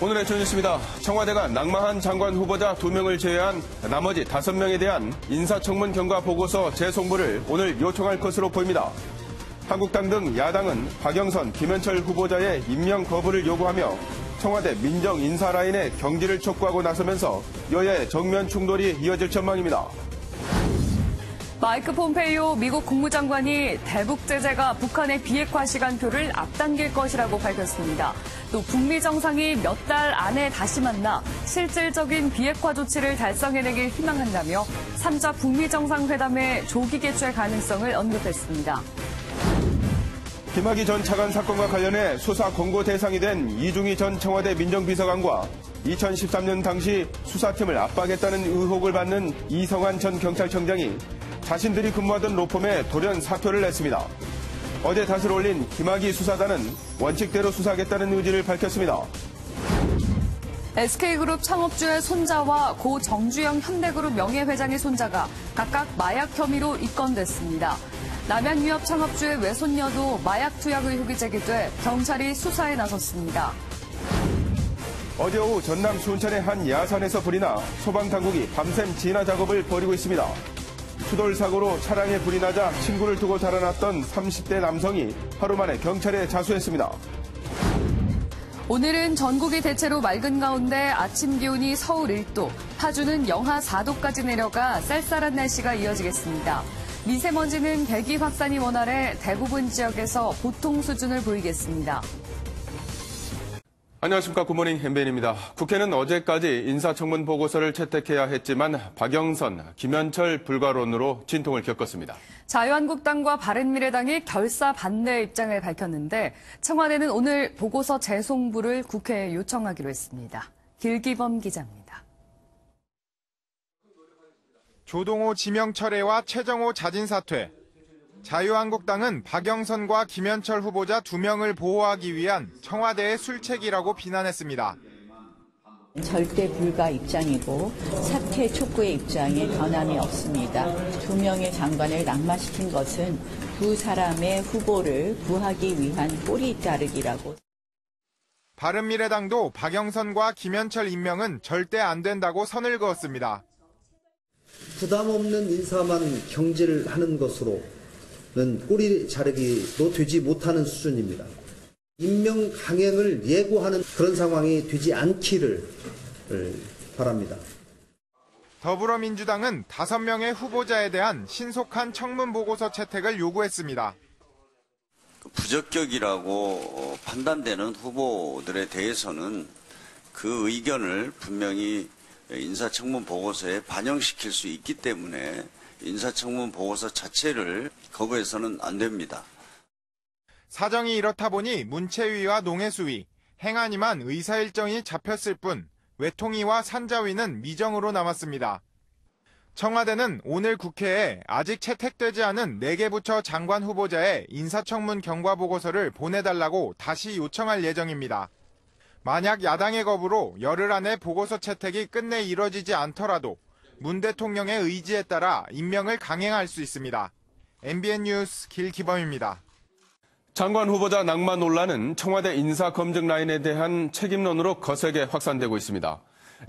오늘의 전뉴스입니다. 청와대가 낙마한 장관 후보자 2명을 제외한 나머지 5명에 대한 인사청문 경과 보고서 재송부를 오늘 요청할 것으로 보입니다. 한국당 등 야당은 박영선, 김현철 후보자의 임명 거부를 요구하며 청와대 민정 인사 라인의 경질을 촉구하고 나서면서 여야의 정면 충돌이 이어질 전망입니다. 마이크 폼페이오 미국 국무장관이 대북 제재가 북한의 비핵화 시간표를 앞당길 것이라고 밝혔습니다. 또 북미 정상이 몇 달 안에 다시 만나 실질적인 비핵화 조치를 달성해내길 희망한다며 3자 북미 정상회담의 조기 개최 가능성을 언급했습니다. 김학의 전 차관 사건과 관련해 수사 권고 대상이 된 이중희 전 청와대 민정비서관과 2013년 당시 수사팀을 압박했다는 의혹을 받는 이성환 전 경찰청장이 자신들이 근무하던 로펌에 돌연 사표를 냈습니다. 어제 닷을 올린 김학의 수사단은 원칙대로 수사하겠다는 의지를 밝혔습니다. SK그룹 창업주의 손자와 고 정주영 현대그룹 명예회장의 손자가 각각 마약 혐의로 입건됐습니다. 남양유업 창업주의 외손녀도 마약 투약 의혹이 제기돼 경찰이 수사에 나섰습니다. 어제 오후 전남 순천의 한 야산에서 불이 나 소방당국이 밤샘 진화 작업을 벌이고 있습니다. 추돌 사고로 차량에 불이 나자 친구를 두고 달아났던 30대 남성이 하루 만에 경찰에 자수했습니다. 오늘은 전국이 대체로 맑은 가운데 아침 기온이 서울 1도, 파주는 영하 4도까지 내려가 쌀쌀한 날씨가 이어지겠습니다. 미세먼지는 대기 확산이 원활해 대부분 지역에서 보통 수준을 보이겠습니다. 안녕하십니까. 굿모닝 엠벤입니다. 국회는 어제까지 인사청문 보고서를 채택해야 했지만 박영선, 김현철 불가론으로 진통을 겪었습니다. 자유한국당과 바른미래당이 결사 반대 입장을 밝혔는데 청와대는 오늘 보고서 재송부를 국회에 요청하기로 했습니다. 길기범 기자입니다. 조동호 지명 철회와 최정호 자진 사퇴. 자유한국당은 박영선과 김현철 후보자 2명을 보호하기 위한 청와대의 술책이라고 비난했습니다. 절대 불가 입장이고 사퇴 촉구의 입장에 변함이 없습니다. 2명의 장관을 낙마시킨 것은 2사람의 후보를 구하기 위한 꼬리 자르기라고. 바른미래당도 박영선과 김현철 임명은 절대 안 된다고 선을 그었습니다. 부담 없는 인사만 경질하는 것으로는 꼬리 자르기도 되지 못하는 수준입니다. 임명 강행을 예고하는 그런 상황이 되지 않기를 바랍니다. 더불어민주당은 5명의 후보자에 대한 신속한 청문 보고서 채택을 요구했습니다. 부적격이라고 판단되는 후보들에 대해서는 그 의견을 분명히 인사청문 보고서에 반영시킬 수 있기 때문에 인사청문 보고서 자체를 거부해서는 안 됩니다. 사정이 이렇다 보니 문체위와 농해수위, 행안위만 의사 일정이 잡혔을 뿐 외통위와 산자위는 미정으로 남았습니다. 청와대는 오늘 국회에 아직 채택되지 않은 4개 부처 장관 후보자의 인사청문 경과 보고서를 보내달라고 다시 요청할 예정입니다. 만약 야당의 거부로 열흘 안에 보고서 채택이 끝내 이뤄지지 않더라도 문 대통령의 의지에 따라 임명을 강행할 수 있습니다. MBN 뉴스 길기범입니다. 장관 후보자 낙마 논란은 청와대 인사검증 라인에 대한 책임론으로 거세게 확산되고 있습니다.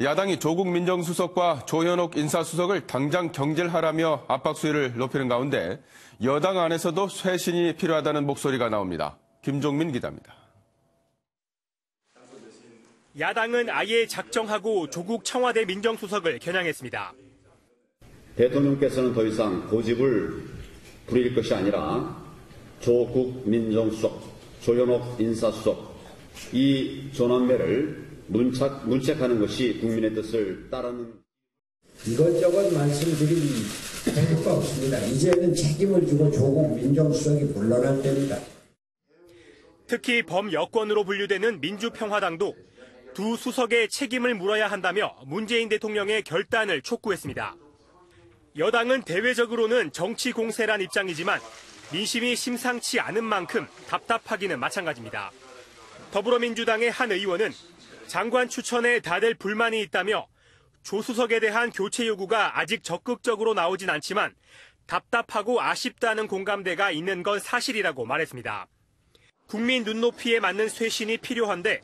야당이 조국 민정수석과 조현옥 인사수석을 당장 경질하라며 압박 수위를 높이는 가운데 여당 안에서도 쇄신이 필요하다는 목소리가 나옵니다. 김종민 기자입니다. 야당은 아예 작정하고 조국 청와대 민정수석을 겨냥했습니다. 대통령께서는 더 이상 고집을 부릴 것이 아니라 조국 민정수석, 조현옥 인사수석 이 전환매를 문책하는 것이 국민의 뜻을 따르는. 이것저것 말씀드릴 필요가 없습니다. 이제는 책임을 지고 조국 민정수석이 물러날 때입니다. 특히 범여권으로 분류되는 민주평화당도 두 수석의 책임을 물어야 한다며 문재인 대통령의 결단을 촉구했습니다. 여당은 대외적으로는 정치 공세란 입장이지만 민심이 심상치 않은 만큼 답답하기는 마찬가지입니다. 더불어민주당의 한 의원은 장관 추천에 다들 불만이 있다며 조 수석에 대한 교체 요구가 아직 적극적으로 나오진 않지만 답답하고 아쉽다는 공감대가 있는 건 사실이라고 말했습니다. 국민 눈높이에 맞는 쇄신이 필요한데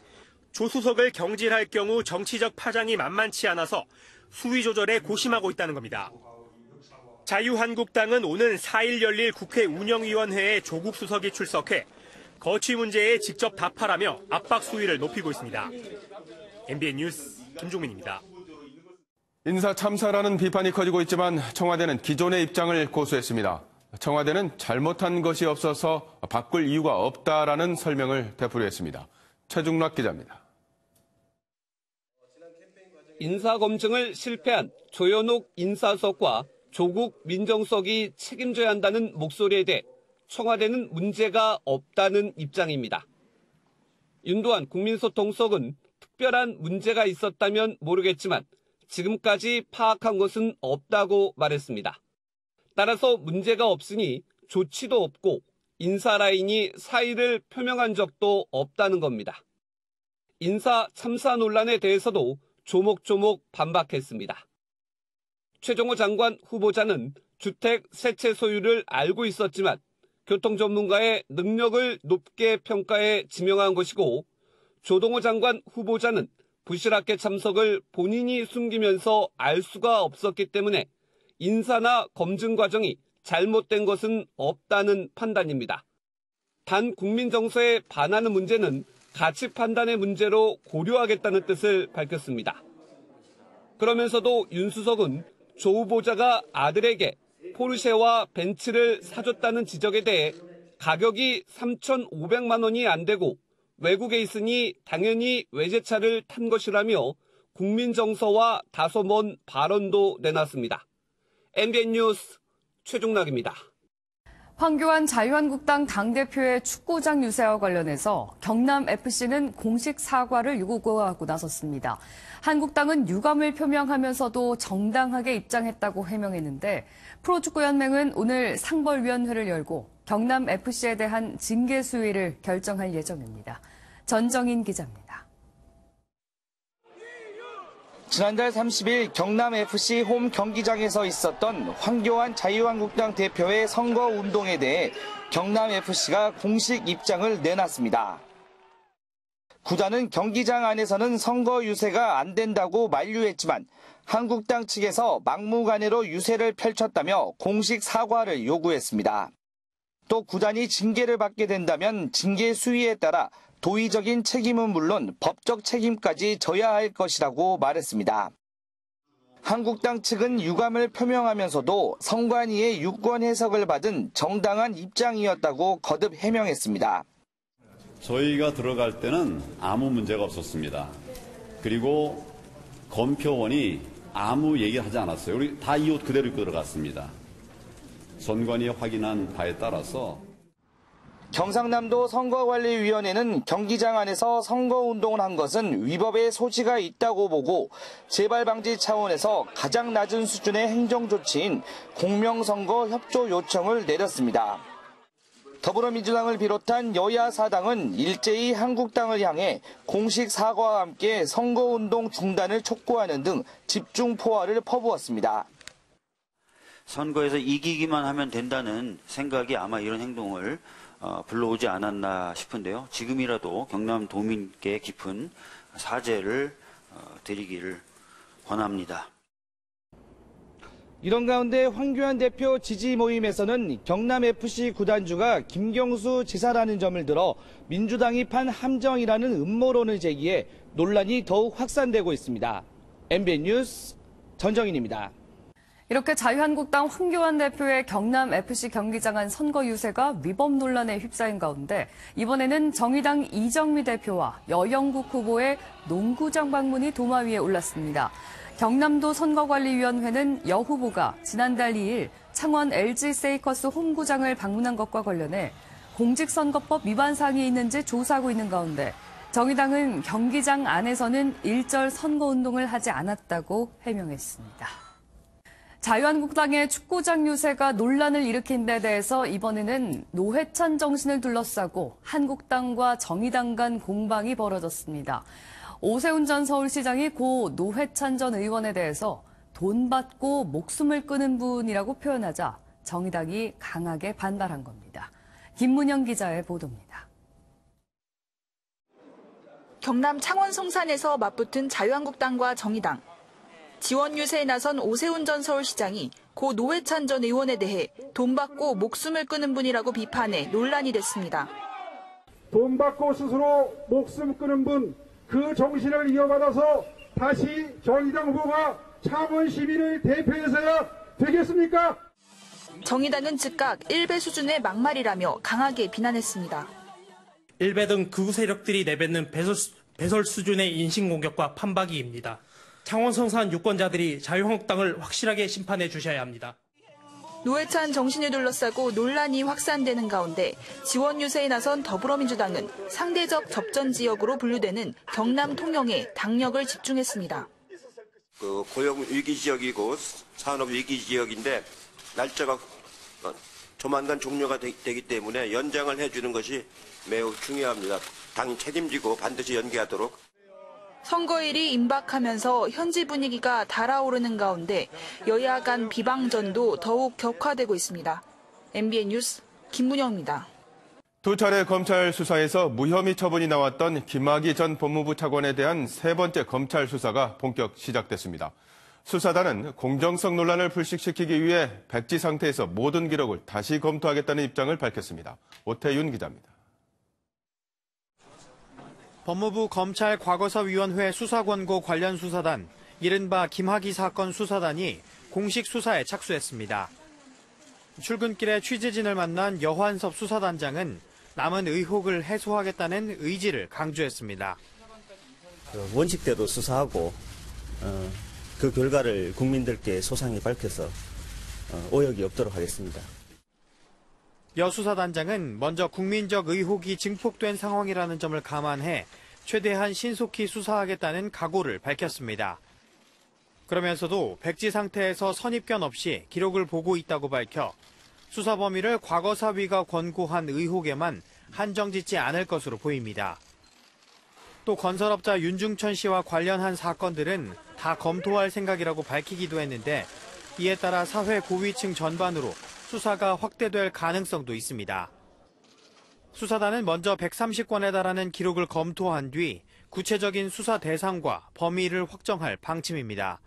조 수석을 경질할 경우 정치적 파장이 만만치 않아서 수위 조절에 고심하고 있다는 겁니다. 자유한국당은 오는 4일 열릴 국회 운영위원회에 조국 수석이 출석해 거취 문제에 직접 답하라며 압박 수위를 높이고 있습니다. MBN 뉴스 김종민입니다. 인사 참사라는 비판이 커지고 있지만 청와대는 기존의 입장을 고수했습니다. 청와대는 잘못한 것이 없어서 바꿀 이유가 없다라는 설명을 되풀이했습니다. 최중락 기자입니다. 인사검증을 실패한 조현옥 인사석과 조국 민정수석이 책임져야 한다는 목소리에 대해 청와대는 문제가 없다는 입장입니다. 윤도한 국민소통수석은 특별한 문제가 있었다면 모르겠지만 지금까지 파악한 것은 없다고 말했습니다. 따라서 문제가 없으니 조치도 없고 인사 라인이 사의를 표명한 적도 없다는 겁니다. 인사 참사 논란에 대해서도 조목조목 반박했습니다. 최종호 장관 후보자는 주택 세 채 소유를 알고 있었지만 교통 전문가의 능력을 높게 평가해 지명한 것이고, 조동호 장관 후보자는 부실학회 참석을 본인이 숨기면서 알 수가 없었기 때문에 인사나 검증 과정이 잘못된 것은 없다는 판단입니다. 단 국민 정서에 반하는 문제는 가치 판단의 문제로 고려하겠다는 뜻을 밝혔습니다. 그러면서도 윤 수석은 조 후보자가 아들에게 포르쉐와 벤츠를 사줬다는 지적에 대해 가격이 3,500만 원이 안 되고 외국에 있으니 당연히 외제차를 탄 것이라며 국민 정서와 다소 먼 발언도 내놨습니다. MBN 뉴스 최종락입니다. 황교안 자유한국당 당대표의 축구장 유세와 관련해서 경남FC는 공식 사과를 요구하고 나섰습니다. 한국당은 유감을 표명하면서도 정당하게 입장했다고 해명했는데, 프로축구연맹은 오늘 상벌위원회를 열고 경남FC에 대한 징계 수위를 결정할 예정입니다. 전정인 기자입니다. 지난달 30일 경남FC 홈 경기장에서 있었던 황교안 자유한국당 대표의 선거운동에 대해 경남FC가 공식 입장을 내놨습니다. 구단은 경기장 안에서는 선거 유세가 안 된다고 만류했지만 한국당 측에서 막무가내로 유세를 펼쳤다며 공식 사과를 요구했습니다. 또 구단이 징계를 받게 된다면 징계 수위에 따라 도의적인 책임은 물론 법적 책임까지 져야 할 것이라고 말했습니다. 한국당 측은 유감을 표명하면서도 선관위의 유권 해석을 받은 정당한 입장이었다고 거듭 해명했습니다. 저희가 들어갈 때는 아무 문제가 없었습니다. 그리고 검표원이 아무 얘기를 하지 않았어요. 우리 다 이 옷 그대로 입고 들어갔습니다. 선관위에 확인한 바에 따라서 경상남도 선거관리위원회는 경기장 안에서 선거운동을 한 것은 위법의 소지가 있다고 보고 재발 방지 차원에서 가장 낮은 수준의 행정조치인 공명선거 협조 요청을 내렸습니다. 더불어민주당을 비롯한 여야 사당은 일제히 한국당을 향해 공식 사과와 함께 선거운동 중단을 촉구하는 등 집중 포화를 퍼부었습니다. 선거에서 이기기만 하면 된다는 생각이 아마 이런 행동을 불러오지 않았나 싶은데요. 지금이라도 경남도민께 깊은 사죄를 드리기를 권합니다. 이런 가운데 황교안 대표 지지 모임에서는 경남FC 구단주가 김경수 지사라는 점을 들어 민주당이 판 함정이라는 음모론을 제기해 논란이 더욱 확산되고 있습니다. MBN 뉴스 전정인입니다. 이렇게 자유한국당 황교안 대표의 경남FC 경기장 안 선거 유세가 위법 논란에 휩싸인 가운데 이번에는 정의당 이정미 대표와 여영국 후보의 농구장 방문이 도마 위에 올랐습니다. 경남도 선거관리위원회는 여 후보가 지난달 2일 창원 LG 세이커스 홈구장을 방문한 것과 관련해 공직선거법 위반 사항이 있는지 조사하고 있는 가운데 정의당은 경기장 안에서는 일절 선거운동을 하지 않았다고 해명했습니다. 자유한국당의 축구장 유세가 논란을 일으킨 데 대해서 이번에는 노회찬 정신을 둘러싸고 한국당과 정의당 간 공방이 벌어졌습니다. 오세훈 전 서울시장이 고 노회찬 전 의원에 대해서 돈 받고 목숨을 끊은 분이라고 표현하자 정의당이 강하게 반발한 겁니다. 김문영 기자의 보도입니다. 경남 창원 송산에서 맞붙은 자유한국당과 정의당. 지원 유세에 나선 오세훈 전 서울시장이 고 노회찬 전 의원에 대해 돈 받고 목숨을 끊은 분이라고 비판해 논란이 됐습니다. 돈 받고 스스로 목숨 끊은 분, 그 정신을 이어받아서 다시 정의당 후보가 창원 시민의 대표에서야 되겠습니까? 정의당은 즉각 1배 수준의 막말이라며 강하게 비난했습니다. 1배 등 극우 세력들이 내뱉는 배설 수준의 인신공격과 판박이입니다. 창원 성산 유권자들이 자유한국당을 확실하게 심판해 주셔야 합니다. 노회찬 정신을 둘러싸고 논란이 확산되는 가운데 지원 유세에 나선 더불어민주당은 상대적 접전 지역으로 분류되는 경남 통영에 당력을 집중했습니다. 고용 위기 지역이고 산업 위기 지역인데 날짜가 조만간 종료가 되기 때문에 연장을 해주는 것이 매우 중요합니다. 당이 책임지고 반드시 연기하도록. 선거일이 임박하면서 현지 분위기가 달아오르는 가운데 여야 간 비방전도 더욱 격화되고 있습니다. MBN 뉴스 김문영입니다. 두 차례 검찰 수사에서 무혐의 처분이 나왔던 김학의 전 법무부 차관에 대한 세 번째 검찰 수사가 본격 시작됐습니다. 수사단은 공정성 논란을 불식시키기 위해 백지 상태에서 모든 기록을 다시 검토하겠다는 입장을 밝혔습니다. 오태윤 기자입니다. 법무부 검찰 과거사위원회 수사권고 관련 수사단, 이른바 김학의 사건 수사단이 공식 수사에 착수했습니다. 출근길에 취재진을 만난 여환섭 수사단장은 남은 의혹을 해소하겠다는 의지를 강조했습니다. 원칙대로 수사하고 그 결과를 국민들께 소상히 밝혀서 오역이 없도록 하겠습니다. 여 수사단장은 먼저 국민적 의혹이 증폭된 상황이라는 점을 감안해 최대한 신속히 수사하겠다는 각오를 밝혔습니다. 그러면서도 백지 상태에서 선입견 없이 기록을 보고 있다고 밝혀 수사 범위를 과거사위가 권고한 의혹에만 한정짓지 않을 것으로 보입니다. 또 건설업자 윤중천 씨와 관련한 사건들은 다 검토할 생각이라고 밝히기도 했는데 이에 따라 사회 고위층 전반으로 수사가 확대될 가능성도 있습니다. 수사단은 먼저 130건에 달하는 기록을 검토한 뒤 구체적인 수사 대상과 범위를 확정할 방침입니다.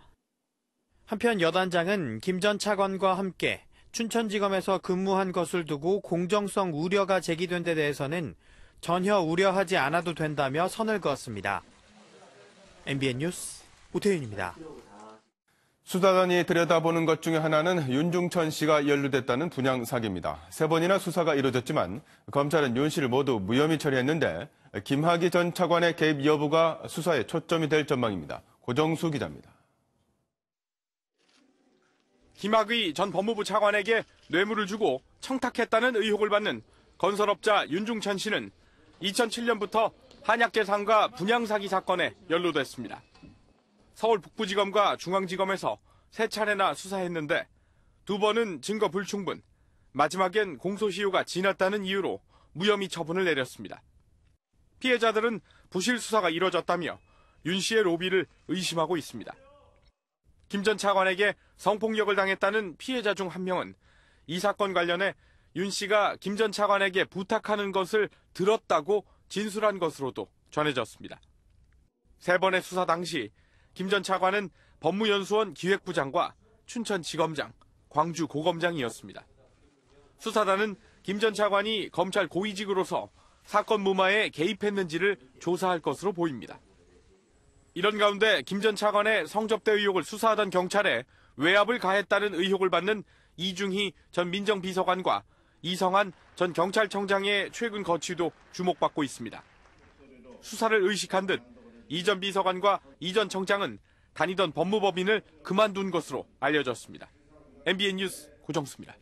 한편 여단장은 김 전 차관과 함께 춘천지검에서 근무한 것을 두고 공정성 우려가 제기된 데 대해서는 전혀 우려하지 않아도 된다며 선을 그었습니다. MBN 뉴스 오태윤입니다. 수사단이 들여다보는 것 중에 하나는 윤중천 씨가 연루됐다는 분양 사기입니다. 3번이나 수사가 이루어졌지만 검찰은 윤 씨를 모두 무혐의 처리했는데 김학의 전 차관의 개입 여부가 수사에 초점이 될 전망입니다. 고정수 기자입니다. 김학의 전 법무부 차관에게 뇌물을 주고 청탁했다는 의혹을 받는 건설업자 윤중천 씨는 2007년부터 한약재산과 분양 사기 사건에 연루됐습니다. 서울 북부지검과 중앙지검에서 3차례나 수사했는데 2번은 증거 불충분, 마지막엔 공소시효가 지났다는 이유로 무혐의 처분을 내렸습니다. 피해자들은 부실 수사가 이뤄졌다며 윤 씨의 로비를 의심하고 있습니다. 김 전 차관에게 성폭력을 당했다는 피해자 중 한 명은 이 사건 관련해 윤 씨가 김 전 차관에게 부탁하는 것을 들었다고 진술한 것으로도 전해졌습니다. 3번의 수사 당시 김 전 차관은 법무연수원 기획부장과 춘천지검장, 광주고검장이었습니다. 수사단은 김 전 차관이 검찰 고위직으로서 사건 무마에 개입했는지를 조사할 것으로 보입니다. 이런 가운데 김 전 차관의 성접대 의혹을 수사하던 경찰에 외압을 가했다는 의혹을 받는 이중희 전 민정비서관과 이성한 전 경찰청장의 최근 거취도 주목받고 있습니다. 수사를 의식한 듯 이 전 비서관과 이 전 청장은 다니던 법무법인을 그만둔 것으로 알려졌습니다. MBN 뉴스 고정수입니다.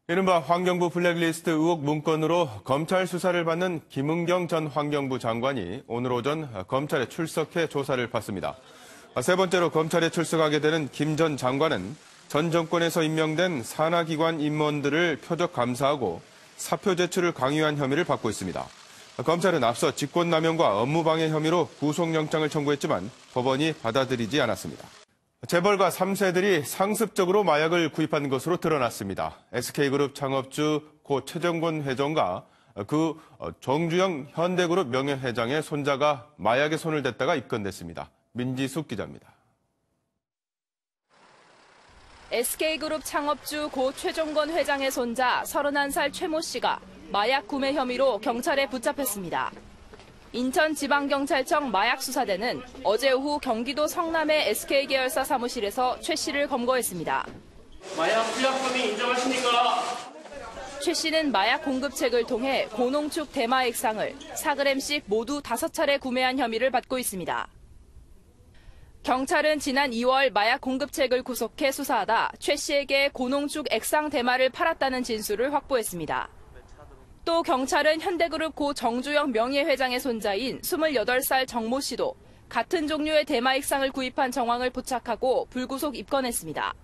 이른바 환경부 블랙리스트 의혹 문건으로 검찰 수사를 받는 김은경 전 환경부 장관이 오늘 오전 검찰에 출석해 조사를 받습니다. 3번째로 검찰에 출석하게 되는 김 전 장관은 전 정권에서 임명된 산하기관 임원들을 표적 감사하고 사표 제출을 강요한 혐의를 받고 있습니다. 검찰은 앞서 직권남용과 업무방해 혐의로 구속영장을 청구했지만 법원이 받아들이지 않았습니다. 재벌가 3세들이 상습적으로 마약을 구입한 것으로 드러났습니다. SK그룹 창업주 고 최정권 회장과 그 정주영 현대그룹 명예회장의 손자가 마약에 손을 댔다가 입건됐습니다. 민지숙 기자입니다. SK그룹 창업주 고 최종건 회장의 손자 31살 최모 씨가 마약 구매 혐의로 경찰에 붙잡혔습니다. 인천지방경찰청 마약수사대는 어제 오후 경기도 성남의 SK계열사 사무실에서 최 씨를 검거했습니다. 마약 투약 혐의 인정하십니까? 최 씨는 마약 공급책을 통해 고농축 대마 액상을 4g씩 모두 5차례 구매한 혐의를 받고 있습니다. 경찰은 지난 2월 마약 공급책을 구속해 수사하다 최 씨에게 고농축 액상 대마를 팔았다는 진술을 확보했습니다. 또 경찰은 현대그룹 고 정주영 명예회장의 손자인 28살 정모 씨도 같은 종류의 대마 액상을 구입한 정황을 포착하고 불구속 입건했습니다.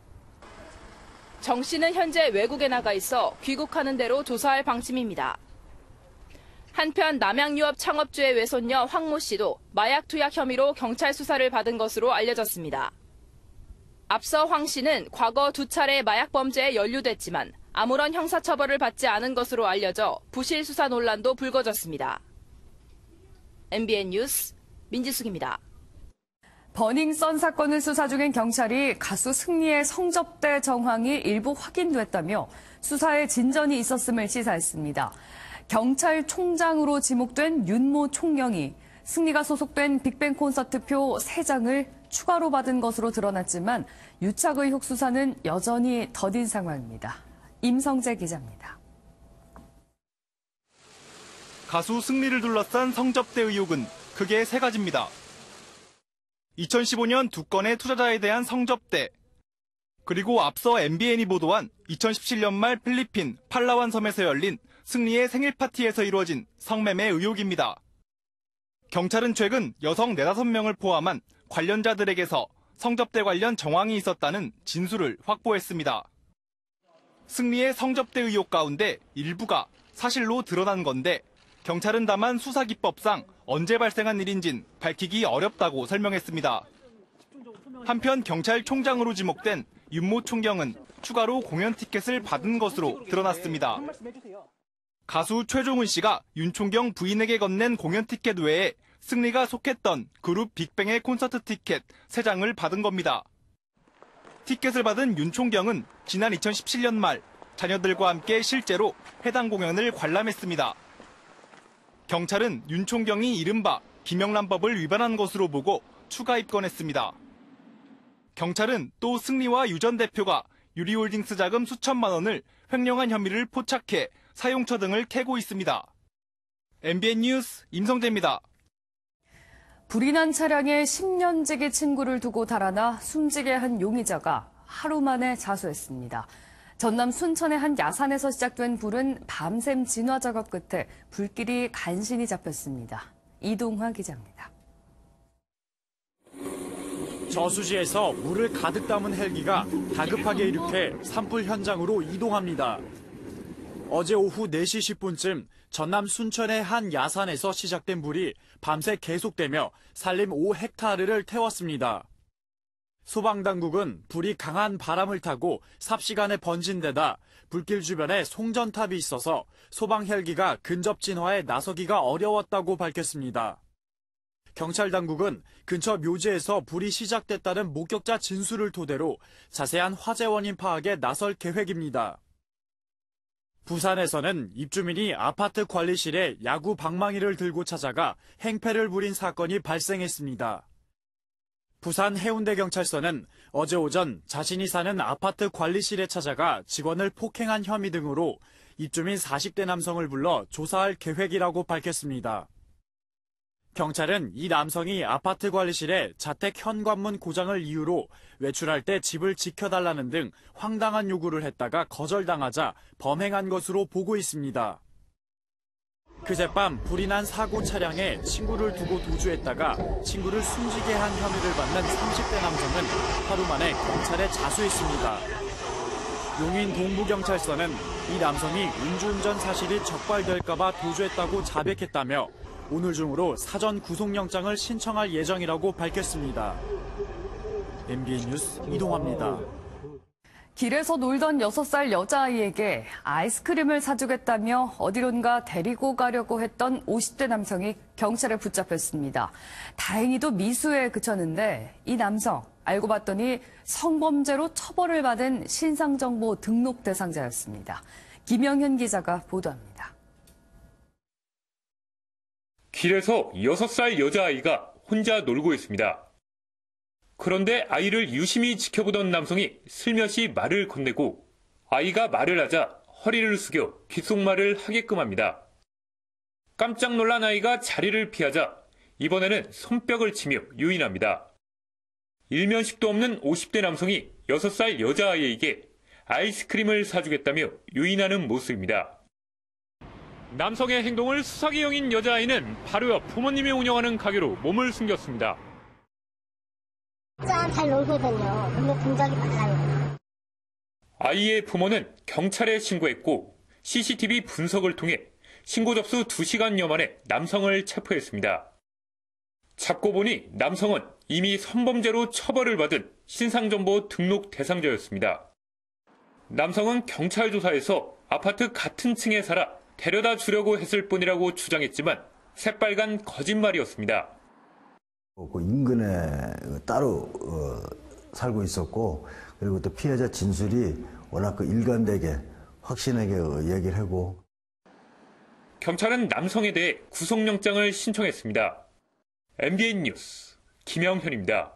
정 씨는 현재 외국에 나가 있어 귀국하는 대로 조사할 방침입니다. 한편 남양유업 창업주의 외손녀 황모 씨도 마약 투약 혐의로 경찰 수사를 받은 것으로 알려졌습니다. 앞서 황 씨는 과거 2차례 마약 범죄에 연루됐지만 아무런 형사처벌을 받지 않은 것으로 알려져 부실 수사 논란도 불거졌습니다. MBN 뉴스 민지숙입니다. 버닝썬 사건을 수사 중인 경찰이 가수 승리의 성접대 정황이 일부 확인됐다며 수사에 진전이 있었음을 시사했습니다. 경찰총장으로 지목된 윤모 총경이 승리가 소속된 빅뱅 콘서트표 3장을 추가로 받은 것으로 드러났지만 유착 의혹 수사는 여전히 더딘 상황입니다. 임성재 기자입니다. 가수 승리를 둘러싼 성접대 의혹은 크게 3가지입니다. 2015년 2건의 투자자에 대한 성접대, 그리고 앞서 MBN이 보도한 2017년 말 필리핀 팔라완 섬에서 열린 승리의 생일 파티에서 이루어진 성매매 의혹입니다. 경찰은 최근 여성 4-5명을 포함한 관련자들에게서 성접대 관련 정황이 있었다는 진술을 확보했습니다. 승리의 성접대 의혹 가운데 일부가 사실로 드러난 건데 경찰은 다만 수사기법상 언제 발생한 일인진 밝히기 어렵다고 설명했습니다. 한편 경찰총장으로 지목된 윤모 총경은 추가로 공연 티켓을 받은 것으로 드러났습니다. 가수 최종훈 씨가 윤 총경 부인에게 건넨 공연 티켓 외에 승리가 속했던 그룹 빅뱅의 콘서트 티켓 3장을 받은 겁니다. 티켓을 받은 윤 총경은 지난 2017년 말 자녀들과 함께 실제로 해당 공연을 관람했습니다. 경찰은 윤 총경이 이른바 김영란법을 위반한 것으로 보고 추가 입건했습니다. 경찰은 또 승리와 유 전 대표가 유리홀딩스 자금 수천만 원을 횡령한 혐의를 포착해 사용처 등을 캐고 있습니다. MBN 뉴스 임성재입니다. 불이 난 차량에 10년지기 친구를 두고 달아나 숨지게 한 용의자가 하루 만에 자수했습니다. 전남 순천의 한 야산에서 시작된 불은 밤샘 진화 작업 끝에 불길이 간신히 잡혔습니다. 이동화 기자입니다. 저수지에서 물을 가득 담은 헬기가 다급하게 이륙해 산불 현장으로 이동합니다. 어제 오후 4시 10분쯤 전남 순천의 한 야산에서 시작된 불이 밤새 계속되며 산림 5헥타르를 태웠습니다. 소방당국은 불이 강한 바람을 타고 삽시간에 번진 데다 불길 주변에 송전탑이 있어서 소방 헬기가 근접 진화에 나서기가 어려웠다고 밝혔습니다. 경찰 당국은 근처 묘지에서 불이 시작됐다는 목격자 진술을 토대로 자세한 화재 원인 파악에 나설 계획입니다. 부산에서는 입주민이 아파트 관리실에 야구 방망이를 들고 찾아가 행패를 부린 사건이 발생했습니다. 부산 해운대경찰서는 어제 오전 자신이 사는 아파트 관리실에 찾아가 직원을 폭행한 혐의 등으로 입주민 40대 남성을 불러 조사할 계획이라고 밝혔습니다. 경찰은 이 남성이 아파트 관리실에 자택 현관문 고장을 이유로 외출할 때 집을 지켜달라는 등 황당한 요구를 했다가 거절당하자 범행한 것으로 보고 있습니다. 그젯밤 불이 난 사고 차량에 친구를 두고 도주했다가 친구를 숨지게 한 혐의를 받는 30대 남성은 하루 만에 경찰에 자수했습니다. 용인 동부경찰서는 이 남성이 음주운전 사실이 적발될까봐 도주했다고 자백했다며 오늘 중으로 사전 구속영장을 신청할 예정이라고 밝혔습니다. MBN 뉴스 이동화입니다. 길에서 놀던 6살 여자아이에게 아이스크림을 사주겠다며 어디론가 데리고 가려고 했던 50대 남성이 경찰에 붙잡혔습니다. 다행히도 미수에 그쳤는데 이 남성 알고 봤더니 성범죄로 처벌을 받은 신상정보 등록 대상자였습니다. 김영현 기자가 보도합니다. 길에서 6살 여자아이가 혼자 놀고 있습니다. 그런데 아이를 유심히 지켜보던 남성이 슬며시 말을 건네고 아이가 말을 하자 허리를 숙여 귓속말을 하게끔 합니다. 깜짝 놀란 아이가 자리를 피하자 이번에는 손뼉을 치며 유인합니다. 일면식도 없는 50대 남성이 6살 여자아이에게 아이스크림을 사주겠다며 유인하는 모습입니다. 남성의 행동을 수사기 여긴 여자아이는 바로 옆 부모님이 운영하는 가게로 몸을 숨겼습니다. 잘 놀거든요. 근데 동작이 달라요. 아이의 부모는 경찰에 신고했고 CCTV 분석을 통해 신고 접수 2시간여 만에 남성을 체포했습니다. 잡고 보니 남성은 이미 성범죄로 처벌을 받은 신상정보 등록 대상자였습니다. 남성은 경찰 조사에서 아파트 같은 층에 살아 데려다 주려고 했을 뿐이라고 주장했지만 새빨간 거짓말이었습니다. 그 인근에 따로 살고 있었고, 그리고 또 피해자 진술이 워낙 일관되게 확신하게 얘기를 하고. 경찰은 남성에 대해 구속영장을 신청했습니다. MBN 뉴스 김영현입니다.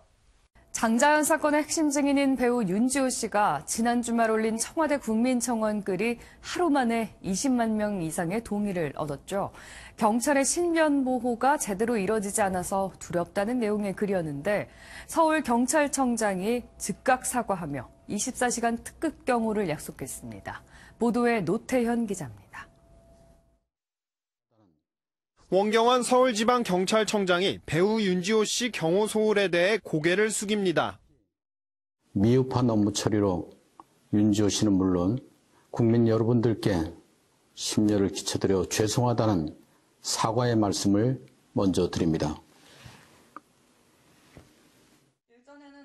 장자연 사건의 핵심 증인인 배우 윤지호 씨가 지난 주말 올린 청와대 국민청원 글이 하루 만에 20만 명 이상의 동의를 얻었죠. 경찰의 신변 보호가 제대로 이뤄지지 않아서 두렵다는 내용의 글이었는데 서울경찰청장이 즉각 사과하며 24시간 특급 경호를 약속했습니다. 보도에 노태현 기자입니다. 원경환 서울지방경찰청장이 배우 윤지호 씨 경호 소홀에 대해 고개를 숙입니다. 미흡한 업무 처리로 윤지호 씨는 물론 국민 여러분들께 심려를 끼쳐드려 죄송하다는 사과의 말씀을 먼저 드립니다.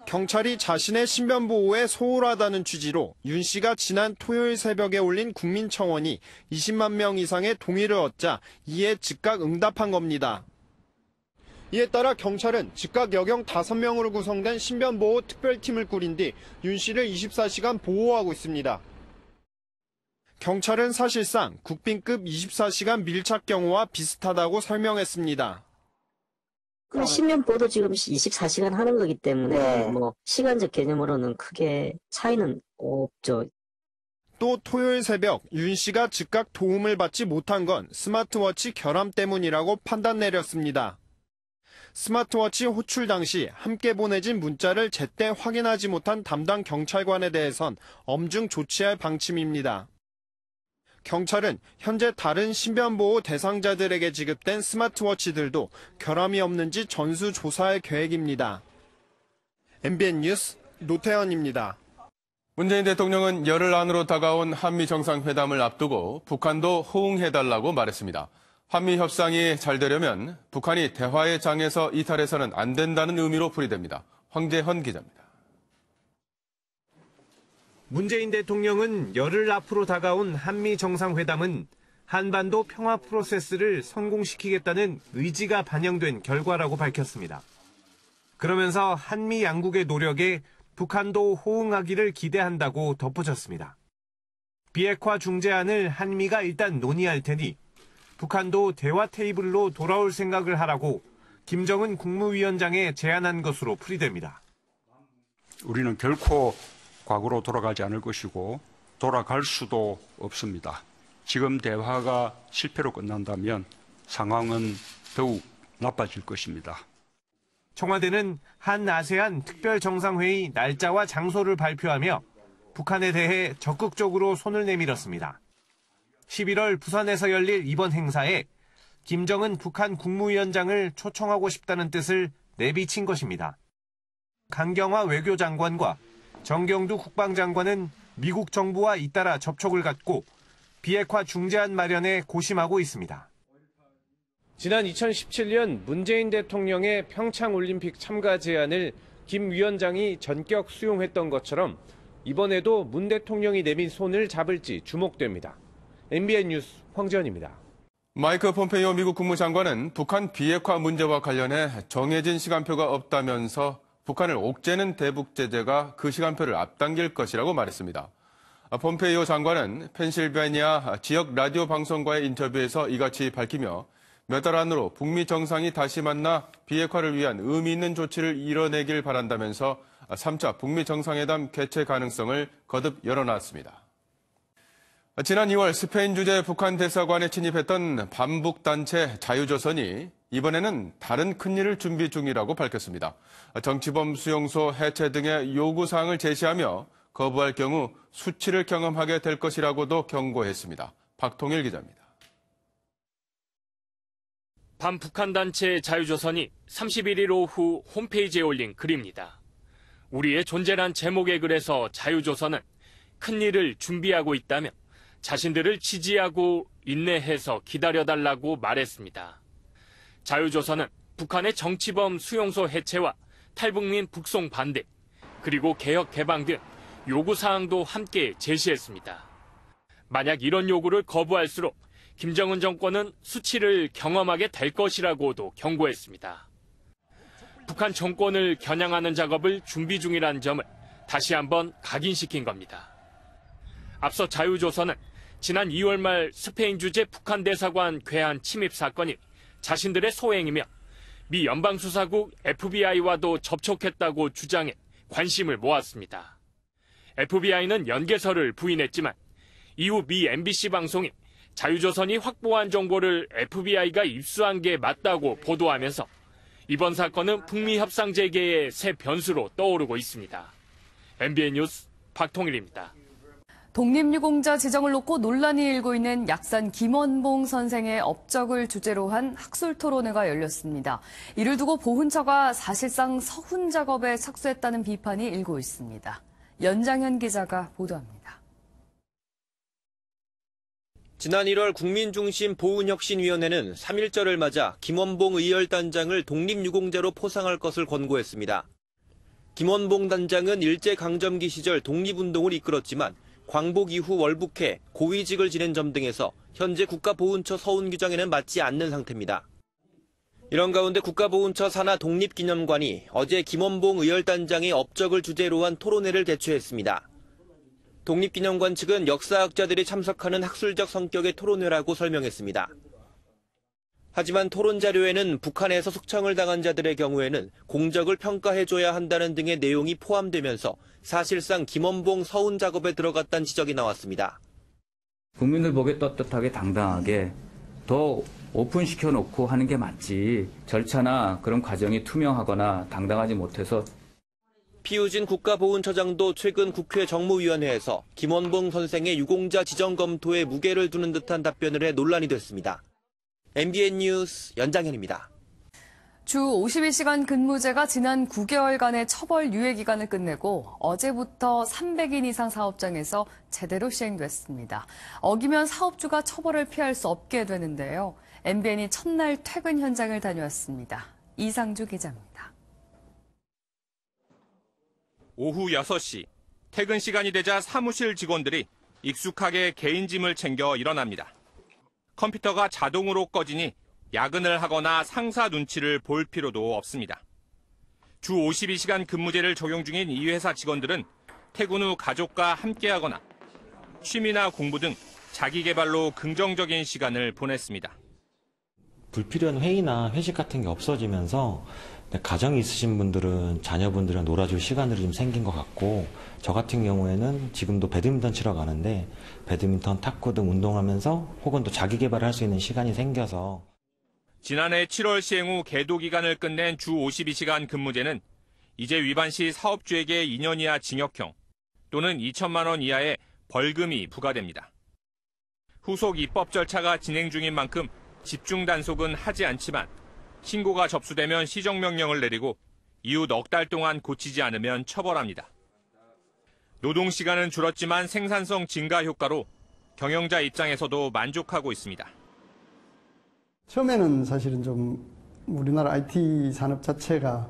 경찰이 자신의 신변 보호에 소홀하다는 취지로 윤 씨가 지난 토요일 새벽에 올린 국민청원이 20만 명 이상의 동의를 얻자 이에 즉각 응답한 겁니다. 이에 따라 경찰은 즉각 여경 5명으로 구성된 신변보호 특별팀을 꾸린 뒤 윤 씨를 24시간 보호하고 있습니다. 경찰은 사실상 국빈급 24시간 밀착 경호와 비슷하다고 설명했습니다. 그럼 신변보호도 지금 24시간 하는 거기 때문에 시간적 개념으로는 크게 차이는 없죠. 또 토요일 새벽 윤 씨가 즉각 도움을 받지 못한 건 스마트워치 결함 때문이라고 판단 내렸습니다. 스마트워치 호출 당시 함께 보내진 문자를 제때 확인하지 못한 담당 경찰관에 대해선 엄중 조치할 방침입니다. 경찰은 현재 다른 신변보호 대상자들에게 지급된 스마트워치들도 결함이 없는지 전수조사할 계획입니다. MBN 뉴스 노태현입니다. 문재인 대통령은 열흘 안으로 다가온 한미 정상회담을 앞두고 북한도 호응해달라고 말했습니다. 한미 협상이 잘 되려면 북한이 대화의 장에서 이탈해서는 안 된다는 의미로 풀이됩니다. 황재헌 기자입니다. 문재인 대통령은 열흘 앞으로 다가온 한미 정상회담은 한반도 평화 프로세스를 성공시키겠다는 의지가 반영된 결과라고 밝혔습니다. 그러면서 한미 양국의 노력에 북한도 호응하기를 기대한다고 덧붙였습니다. 비핵화 중재안을 한미가 일단 논의할 테니 북한도 대화 테이블로 돌아올 생각을 하라고 김정은 국무위원장에 제안한 것으로 풀이됩니다. 우리는 결코 과거로 돌아가지 않을 것이고 돌아갈 수도 없습니다. 지금 대화가 실패로 끝난다면 상황은 더욱 나빠질 것입니다. 청와대는 한 아세안 특별정상회의 날짜와 장소를 발표하며 북한에 대해 적극적으로 손을 내밀었습니다. 11월 부산에서 열릴 이번 행사에 김정은 북한 국무위원장을 초청하고 싶다는 뜻을 내비친 것입니다. 강경화 외교장관과 정경두 국방장관은 미국 정부와 잇따라 접촉을 갖고 비핵화 중재안 마련에 고심하고 있습니다. 지난 2017년 문재인 대통령의 평창올림픽 참가 제안을 김 위원장이 전격 수용했던 것처럼 이번에도 문 대통령이 내민 손을 잡을지 주목됩니다. MBN 뉴스 황지연입니다. 마이크 폼페이오 미국 국무장관은 북한 비핵화 문제와 관련해 정해진 시간표가 없다면서 북한을 옥죄는 대북 제재가 그 시간표를 앞당길 것이라고 말했습니다. 폼페이오 장관은 펜실베니아 지역 라디오 방송과의 인터뷰에서 이같이 밝히며 몇 달 안으로 북미 정상이 다시 만나 비핵화를 위한 의미 있는 조치를 이뤄내길 바란다면서 3차 북미 정상회담 개최 가능성을 거듭 열어놨습니다. 지난 2월 스페인 주재 북한 대사관에 침입했던 반북단체 자유조선이 이번에는 다른 큰일을 준비 중이라고 밝혔습니다. 정치범 수용소 해체 등의 요구사항을 제시하며 거부할 경우 수치를 경험하게 될 것이라고도 경고했습니다. 박통일 기자입니다. 반북한 단체 자유조선이 31일 오후 홈페이지에 올린 글입니다. 우리의 존재란 제목의 글에서 자유조선은 큰일을 준비하고 있다며 자신들을 지지하고 인내해서 기다려달라고 말했습니다. 자유조선은 북한의 정치범 수용소 해체와 탈북민 북송 반대, 그리고 개혁 개방 등 요구사항도 함께 제시했습니다. 만약 이런 요구를 거부할수록 김정은 정권은 수치를 경험하게 될 것이라고도 경고했습니다. 북한 정권을 겨냥하는 작업을 준비 중이라는 점을 다시 한번 각인시킨 겁니다. 앞서 자유조선은 지난 2월 말 스페인 주재 북한 대사관 괴한 침입 사건이 자신들의 소행이며 미 연방수사국 FBI와도 접촉했다고 주장해 관심을 모았습니다. FBI는 연계설을 부인했지만 이후 미 MBC 방송이 자유조선이 확보한 정보를 FBI가 입수한 게 맞다고 보도하면서 이번 사건은 북미 협상 재개의 새 변수로 떠오르고 있습니다. MBN 뉴스 박통일입니다. 독립유공자 지정을 놓고 논란이 일고 있는 약산 김원봉 선생의 업적을 주제로 한 학술 토론회가 열렸습니다. 이를 두고 보훈처가 사실상 서훈 작업에 착수했다는 비판이 일고 있습니다. 연장현 기자가 보도합니다. 지난 1월 국민중심 보훈혁신위원회는 3.1절을 맞아 김원봉 의열단장을 독립유공자로 포상할 것을 권고했습니다. 김원봉 단장은 일제강점기 시절 독립운동을 이끌었지만 광복 이후 월북해 고위직을 지낸 점 등에서 현재 국가보훈처 서훈규정에는 맞지 않는 상태입니다. 이런 가운데 국가보훈처 산하 독립기념관이 어제 김원봉 의열단장의 업적을 주제로 한 토론회를 개최했습니다. 독립기념관 측은 역사학자들이 참석하는 학술적 성격의 토론회라고 설명했습니다. 하지만 토론 자료에는 북한에서 숙청을 당한 자들의 경우에는 공적을 평가해줘야 한다는 등의 내용이 포함되면서 사실상 김원봉 서훈 작업에 들어갔다는 지적이 나왔습니다. 국민들 보기에 떳떳하게 당당하게 더 오픈시켜놓고 하는 게 맞지, 절차나 그런 과정이 투명하거나 당당하지 못해서. 피우진 국가보훈처장도 최근 국회 정무위원회에서 김원봉 선생의 유공자 지정 검토에 무게를 두는 듯한 답변을 해 논란이 됐습니다. MBN 뉴스 연장현입니다. 주 52시간 근무제가 지난 9개월간의 처벌 유예 기간을 끝내고 어제부터 300인 이상 사업장에서 제대로 시행됐습니다. 어기면 사업주가 처벌을 피할 수 없게 되는데요. MBN이 첫날 퇴근 현장을 다녀왔습니다. 이상주 기자입니다. 오후 6시, 퇴근 시간이 되자 사무실 직원들이 익숙하게 개인 짐을 챙겨 일어납니다. 컴퓨터가 자동으로 꺼지니 야근을 하거나 상사 눈치를 볼 필요도 없습니다. 주 52시간 근무제를 적용 중인 이 회사 직원들은 퇴근 후 가족과 함께하거나 취미나 공부 등 자기 개발로 긍정적인 시간을 보냈습니다. 불필요한 회의나 회식 같은 게 없어지면서 가정이 있으신 분들은 자녀분들이랑 놀아줄 시간들이 좀 생긴 것 같고, 저 같은 경우에는 지금도 배드민턴 치러 가는데 배드민턴, 탁구 등 운동하면서 혹은 또 자기 개발을 할 수 있는 시간이 생겨서. 지난해 7월 시행 후 계도 기간을 끝낸 주 52시간 근무제는 이제 위반 시 사업주에게 2년 이하 징역형 또는 2천만 원 이하의 벌금이 부과됩니다. 후속 입법 절차가 진행 중인 만큼 집중 단속은 하지 않지만 신고가 접수되면 시정명령을 내리고 이후 넉 달 동안 고치지 않으면 처벌합니다. 노동시간은 줄었지만 생산성 증가 효과로 경영자 입장에서도 만족하고 있습니다. 처음에는 사실은 좀 우리나라 IT 산업 자체가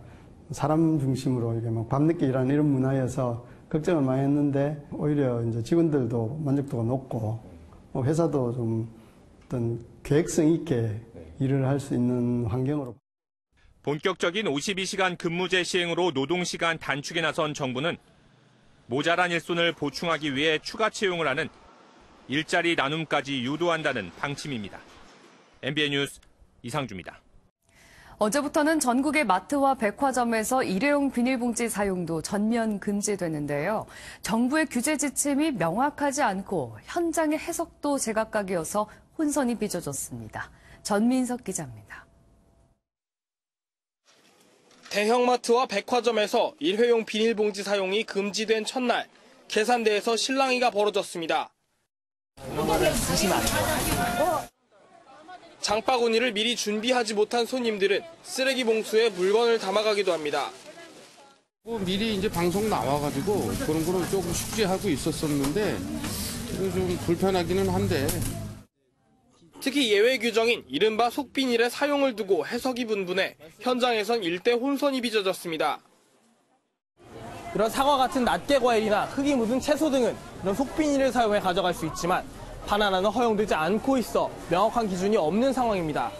사람 중심으로 이게 막 밤늦게 일하는 이런 문화여서 걱정을 많이 했는데 오히려 이제 직원들도 만족도가 높고 회사도 좀 어떤 계획성 있게 일을 할 수 있는 환경으로. 본격적인 52시간 근무제 시행으로 노동시간 단축에 나선 정부는 모자란 일손을 보충하기 위해 추가 채용을 하는 일자리 나눔까지 유도한다는 방침입니다. MBN 뉴스 이상주입니다. 어제부터는 전국의 마트와 백화점에서 일회용 비닐봉지 사용도 전면 금지되는데요. 정부의 규제 지침이 명확하지 않고 현장의 해석도 제각각이어서 혼선이 빚어졌습니다. 전민석 기자입니다. 대형마트와 백화점에서 일회용 비닐봉지 사용이 금지된 첫날, 계산대에서 실랑이가 벌어졌습니다. 장바구니를 미리 준비하지 못한 손님들은 쓰레기 봉투에 물건을 담아가기도 합니다. 미리 이제 방송 나와가지고 그런 거는 조금 숙지하고 있었었는데 좀 불편하기는 한데. 특히 예외 규정인 이른바 속비닐의 사용을 두고 해석이 분분해 현장에선 일대 혼선이 빚어졌습니다. 이런 사과 같은 낱개 과일이나 흙이 묻은 채소 등은 이런 속비닐을 사용해 가져갈 수 있지만 바나나는 허용되지 않고 있어 명확한 기준이 없는 상황입니다.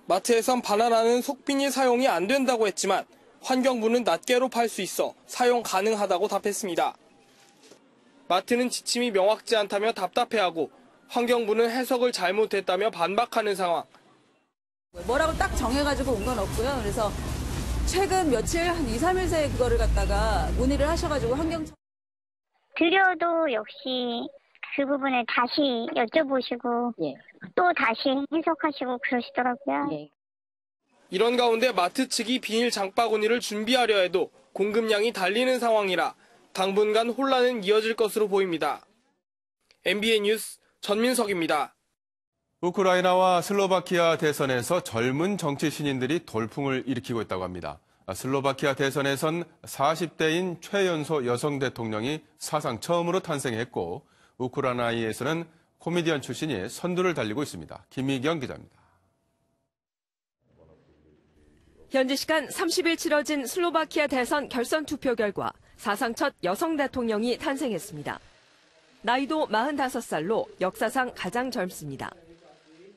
마트에선 바나나는 속비닐 사용이 안 된다고 했지만 환경부는 낱개로 팔 수 있어 사용 가능하다고 답했습니다. 마트는 지침이 명확지 않다며 답답해하고 환경부는 해석을 잘못했다며 반박하는 상황. 뭐라고 딱 정해가지고 온 건 없고요. 그래서 최근 며칠 한 2, 3일 새에 그거를 갖다가 문의를 하셔가지고 환경청 드려도 역시 그 부분을 다시 여쭤보시고 또 다시 해석하시고 그러시더라고요. 이런 가운데 마트 측이 비닐 장바구니를 준비하려 해도 공급량이 달리는 상황이라 당분간 혼란은 이어질 것으로 보입니다. MBN 뉴스 전민석입니다. 우크라이나와 슬로바키아 대선에서 젊은 정치 신인들이 돌풍을 일으키고 있다고 합니다. 슬로바키아 대선에선 40대인 최연소 여성 대통령이 사상 처음으로 탄생했고 우크라이나에서는 코미디언 출신이 선두를 달리고 있습니다. 김희경 기자입니다. 현지 시간 30일 치러진 슬로바키아 대선 결선 투표 결과 사상 첫 여성 대통령이 탄생했습니다. 나이도 45살로 역사상 가장 젊습니다.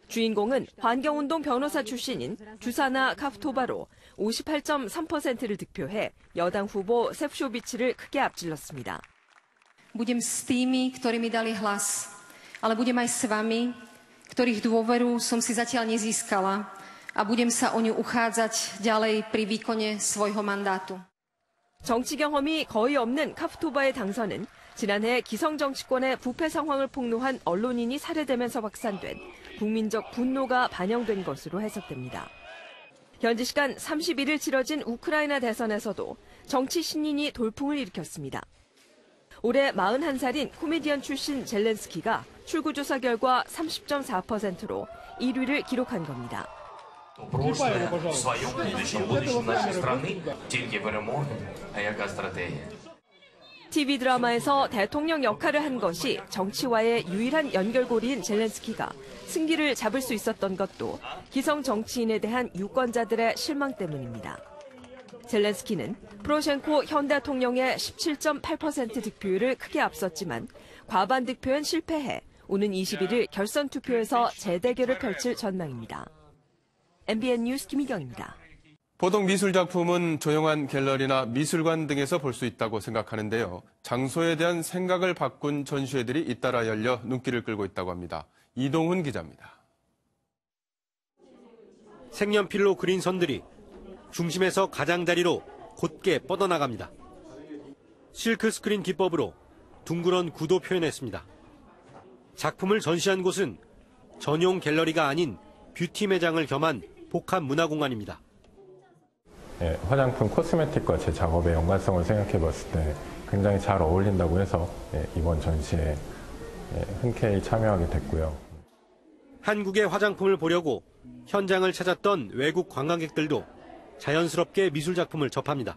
주인공은 환경운동 변호사 출신인 주사나 카프토바로 58.3%를 득표해 여당 후보 셉쇼비치를 크게 앞질렀습니다. Budem s tými, ktorí mi dali hlas, ale budem aj s vami, ktorých dôveru som si zatiaľ nezískala a budem sa o ňu uchádzať ďalej pri výkone svojho mandátu. 정치 경험이 거의 없는 카프토바의 당선은 지난해 기성 정치권의 부패 상황을 폭로한 언론인이 살해되면서 확산된 국민적 분노가 반영된 것으로 해석됩니다. 현지 시간 31일 치러진 우크라이나 대선에서도 정치 신인이 돌풍을 일으켰습니다. 올해 41살인 코미디언 출신 젤렌스키가 출구조사 결과 30.4%로 1위를 기록한 겁니다. TV 드라마에서 대통령 역할을 한 것이 정치와의 유일한 연결고리인 젤렌스키가 승기를 잡을 수 있었던 것도 기성 정치인에 대한 유권자들의 실망 때문입니다. 젤렌스키는 프로셴코 현 대통령의 17.8% 득표율을 크게 앞섰지만 과반 득표엔 실패해 오는 21일 결선 투표에서 재대결을 펼칠 전망입니다. MBN 뉴스 김희경입니다. 보통 미술 작품은 조용한 갤러리나 미술관 등에서 볼 수 있다고 생각하는데요. 장소에 대한 생각을 바꾼 전시회들이 잇따라 열려 눈길을 끌고 있다고 합니다. 이동훈 기자입니다. 색연필로 그린 선들이 중심에서 가장자리로 곧게 뻗어나갑니다. 실크 스크린 기법으로 둥그런 구도 표현했습니다. 작품을 전시한 곳은 전용 갤러리가 아닌 뷰티 매장을 겸한 복합 문화공간입니다. 화장품 코스메틱과 제 작업의 연관성을 생각해 봤을 때 굉장히 잘 어울린다고 해서 이번 전시에 흔쾌히 참여하게 됐고요. 한국의 화장품을 보려고 현장을 찾았던 외국 관광객들도 자연스럽게 미술 작품을 접합니다.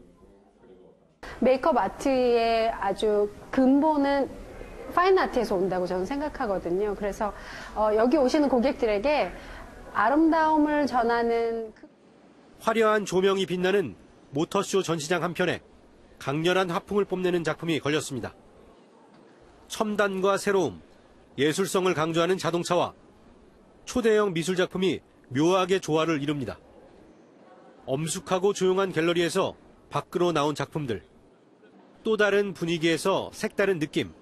메이크업 아트의 아주 근본은 파인 아트에서 온다고 저는 생각하거든요. 그래서 여기 오시는 고객들에게 아름다움을 전하는 화려한 조명이 빛나는 모터쇼 전시장 한편에 강렬한 하풍을 뽐내는 작품이 걸렸습니다. 첨단과 새로움, 예술성을 강조하는 자동차와 초대형 미술 작품이 묘하게 조화를 이룹니다. 엄숙하고 조용한 갤러리에서 밖으로 나온 작품들, 또 다른 분위기에서 색다른 느낌,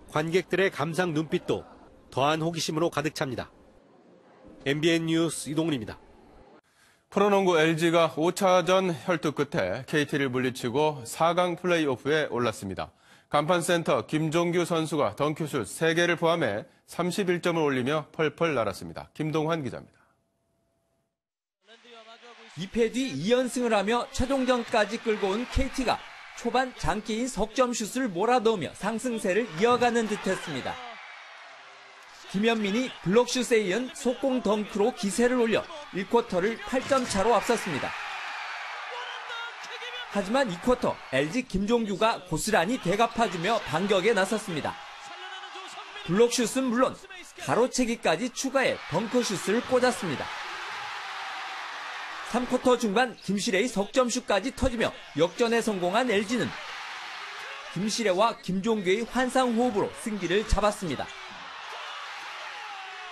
관객들의 감상 눈빛도 더한 호기심으로 가득 찹니다. MBN 뉴스 이동훈입니다. 프로농구 LG가 5차전 혈투 끝에 KT를 물리치고 4강 플레이오프에 올랐습니다. 간판센터 김종규 선수가 덩크슛 3개를 포함해 31점을 올리며 펄펄 날았습니다. 김동환 기자입니다. 2패 뒤 2연승을 하며 최종전까지 끌고 온 KT가 초반 장기인 석점슛을 몰아넣으며 상승세를 이어가는 듯했습니다. 김현민이 블록슛에 이은 속공 덩크로 기세를 올려 1쿼터를 8점 차로 앞섰습니다. 하지만 2쿼터 LG 김종규가 고스란히 되갚아주며 반격에 나섰습니다. 블록슛은 물론 가로채기까지 추가해 덩크슛을 꽂았습니다. 3쿼터 중반 김시래의 석점슛까지 터지며 역전에 성공한 LG는 김시래와 김종규의 환상호흡으로 승기를 잡았습니다.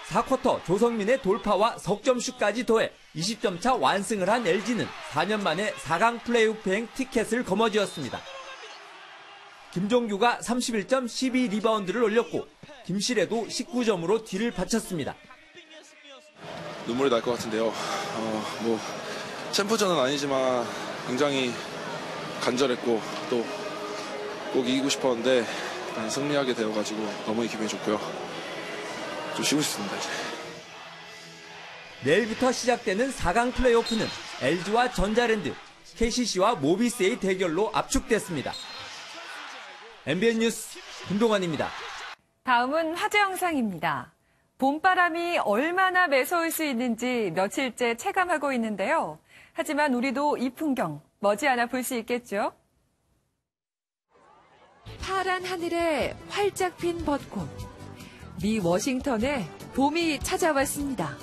4쿼터 조성민의 돌파와 석점슛까지 더해 20점 차 완승을 한 LG는 4년 만에 4강 플레이오프행 티켓을 거머쥐었습니다. 김종규가 31점 12리바운드를 올렸고 김시래도 19점으로 뒤를 바쳤습니다. 눈물이 날 것 같은데요. 챔프전은 아니지만 굉장히 간절했고 또 꼭 이기고 싶었는데 승리하게 되어가지고 너무 기분이 좋고요. 좀 쉬고 싶습니다, 이제. 내일부터 시작되는 4강 플레이오프는 LG와 전자랜드, KCC와 모비스의 대결로 압축됐습니다. MBN 뉴스 김동환입니다. 다음은 화제 영상입니다. 봄바람이 얼마나 매서울 수 있는지 며칠째 체감하고 있는데요. 하지만 우리도 이 풍경 머지않아 볼 수 있겠죠? 파란 하늘에 활짝 핀 벚꽃. 미 워싱턴에 봄이 찾아왔습니다.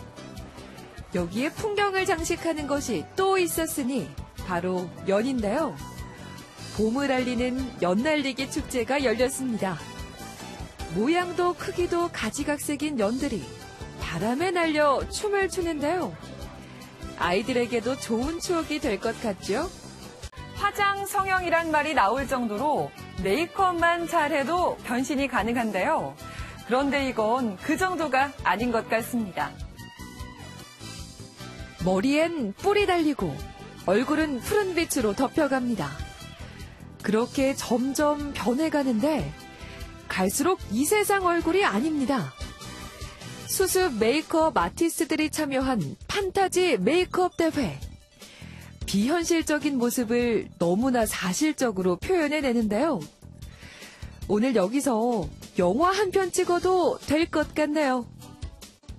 여기에 풍경을 장식하는 것이 또 있었으니 바로 연인데요. 봄을 알리는 연날리기 축제가 열렸습니다. 모양도 크기도 가지각색인 연들이 바람에 날려 춤을 추는데요. 아이들에게도 좋은 추억이 될 것 같죠? 화장 성형이란 말이 나올 정도로 메이크업만 잘해도 변신이 가능한데요. 그런데 이건 그 정도가 아닌 것 같습니다. 머리엔 뿔이 달리고 얼굴은 푸른빛으로 덮여갑니다. 그렇게 점점 변해가는데 갈수록 이 세상 얼굴이 아닙니다. 수습 메이크업 아티스트들이 참여한 판타지 메이크업 대회. 비현실적인 모습을 너무나 사실적으로 표현해내는데요. 오늘 여기서 영화 한 편 찍어도 될 것 같네요.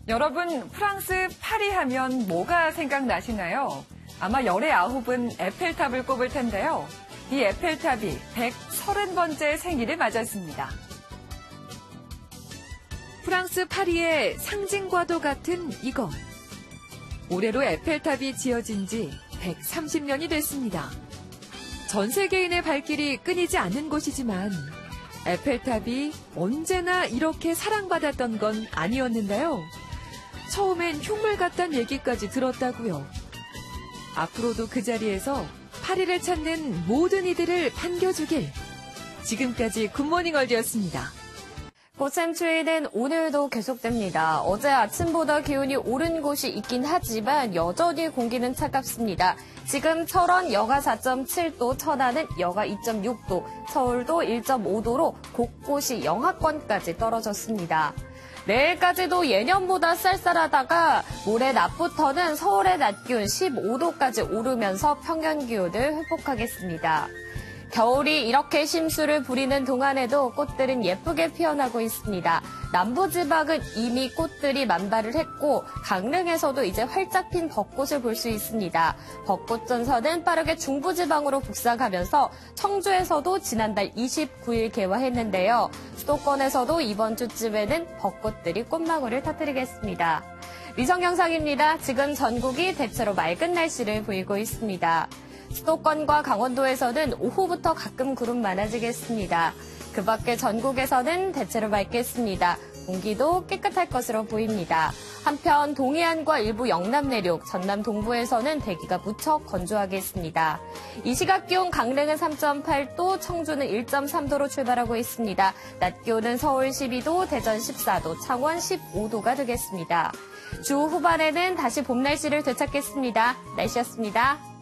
여러분, 프랑스 파리 하면 뭐가 생각나시나요? 아마 열의 아홉은 에펠탑을 꼽을 텐데요. 이 에펠탑이 130번째 생일을 맞았습니다. 프랑스 파리의 상징과도 같은 이거. 올해로 에펠탑이 지어진 지 130년이 됐습니다. 전 세계인의 발길이 끊이지 않는 곳이지만 에펠탑이 언제나 이렇게 사랑받았던 건 아니었는데요. 처음엔 흉물 같다는 얘기까지 들었다고요. 앞으로도 그 자리에서 파리를 찾는 모든 이들을 반겨주길. 지금까지 굿모닝 월드였습니다. 고샘 추위는 오늘도 계속됩니다. 어제 아침보다 기온이 오른 곳이 있긴 하지만 여전히 공기는 차갑습니다. 지금 철원 영하 4.7도, 천안은 영하 2.6도, 서울도 1.5도로 곳곳이 영하권까지 떨어졌습니다. 내일까지도 예년보다 쌀쌀하다가 모레 낮부터는 서울의 낮 기온 15도까지 오르면서 평년 기온을 회복하겠습니다. 겨울이 이렇게 심수를 부리는 동안에도 꽃들은 예쁘게 피어나고 있습니다. 남부지방은 이미 꽃들이 만발을 했고 강릉에서도 이제 활짝 핀 벚꽃을 볼 수 있습니다. 벚꽃 전선은 빠르게 중부지방으로 북상하면서 청주에서도 지난달 29일 개화했는데요. 수도권에서도 이번 주쯤에는 벚꽃들이 꽃망울을 터뜨리겠습니다. 위성 영상입니다. 지금 전국이 대체로 맑은 날씨를 보이고 있습니다. 수도권과 강원도에서는 오후부터 가끔 구름 많아지겠습니다. 그 밖에 전국에서는 대체로 맑겠습니다. 공기도 깨끗할 것으로 보입니다. 한편 동해안과 일부 영남 내륙, 전남 동부에서는 대기가 무척 건조하겠습니다. 이 시각 기온 강릉은 3.8도, 청주는 1.3도로 출발하고 있습니다. 낮 기온은 서울 12도, 대전 14도, 창원 15도가 되겠습니다. 주 후반에는 다시 봄 날씨를 되찾겠습니다. 날씨였습니다.